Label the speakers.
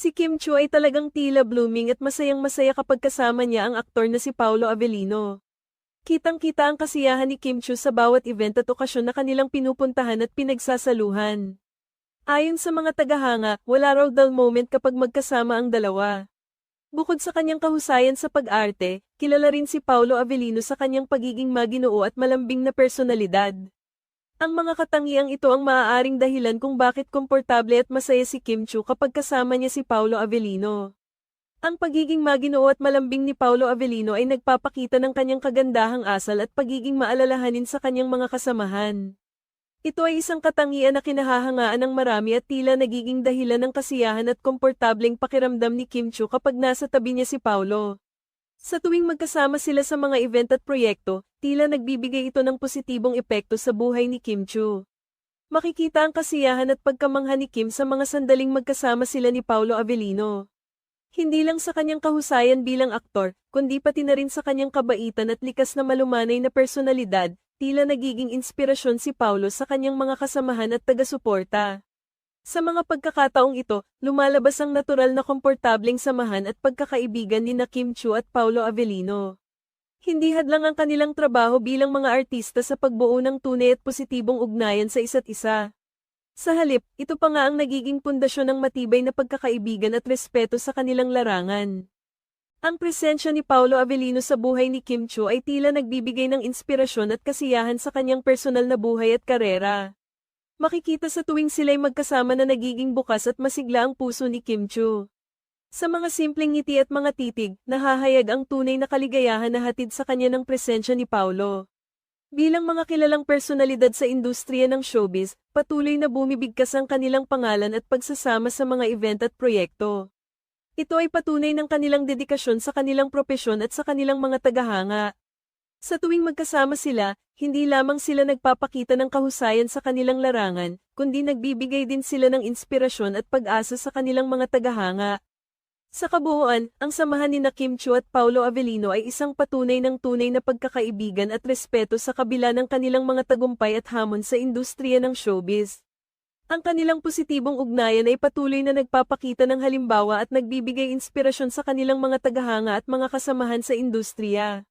Speaker 1: Si Kim Chiu ay talagang tila blooming at masayang-masaya kapag kasama niya ang aktor na si Paolo Avellino. Kitang-kita ang kasiyahan ni Kim Chiu sa bawat event at okasyon na kanilang pinupuntahan at pinagsasaluhan. Ayon sa mga tagahanga, wala raw dull moment kapag magkasama ang dalawa. Bukod sa kanyang kahusayan sa pag-arte, kilala rin si Paolo Avellino sa kanyang pagiging maginoo at malambing na personalidad. Ang mga katangiang ito ang maaaring dahilan kung bakit komportable at masaya si Kim Chiu kapag kasama niya si Paolo Avellino. Ang pagiging maginoo at malambing ni Paolo Avellino ay nagpapakita ng kanyang kagandahang asal at pagiging maalalahanin sa kanyang mga kasamahan. Ito ay isang katangian na kinahahangaan ng marami at tila nagiging dahilan ng kasiyahan at komportableng pakiramdam ni Kim Chiu kapag nasa tabi niya si Paolo. Sa tuwing magkasama sila sa mga event at proyekto, tila nagbibigay ito ng positibong epekto sa buhay ni Kim Chiu. Makikita ang kasiyahan at pagkamangha ni Kim sa mga sandaling magkasama sila ni Paolo Avellino. Hindi lang sa kanyang kahusayan bilang aktor, kundi pati na rin sa kanyang kabaitan at likas na malumanay na personalidad, tila nagiging inspirasyon si Paolo sa kanyang mga kasamahan at taga-suporta. Sa mga pagkakataong ito, lumalabas ang natural na komportableng samahan at pagkakaibigan ni Kim Chiu at Paolo Avellino. Hindi hadlang ang kanilang trabaho bilang mga artista sa pagbuo ng tunay at positibong ugnayan sa isa't isa. Sa halip, ito pa nga ang nagiging pundasyon ng matibay na pagkakaibigan at respeto sa kanilang larangan. Ang presensya ni Paolo Avellino sa buhay ni Kim Chiu ay tila nagbibigay ng inspirasyon at kasiyahan sa kanyang personal na buhay at karera. Makikita sa tuwing sila'y magkasama na nagiging bukas at masigla ang puso ni Kim Chiu. Sa mga simpleng ngiti at mga titig, nahahayag ang tunay na kaligayahan na hatid sa kanya ng presensya ni Paolo. Bilang mga kilalang personalidad sa industriya ng showbiz, patuloy na bumibigkas ang kanilang pangalan at pagsasama sa mga event at proyekto. Ito ay patunay ng kanilang dedikasyon sa kanilang propesyon at sa kanilang mga tagahanga. Sa tuwing magkasama sila, hindi lamang sila nagpapakita ng kahusayan sa kanilang larangan, kundi nagbibigay din sila ng inspirasyon at pag-asa sa kanilang mga tagahanga. Sa kabuuan, ang samahan ni Kim Chiu at Paolo Avellino ay isang patunay ng tunay na pagkakaibigan at respeto sa kabila ng kanilang mga tagumpay at hamon sa industriya ng showbiz. Ang kanilang positibong ugnayan ay patuloy na nagpapakita ng halimbawa at nagbibigay inspirasyon sa kanilang mga tagahanga at mga kasamahan sa industriya.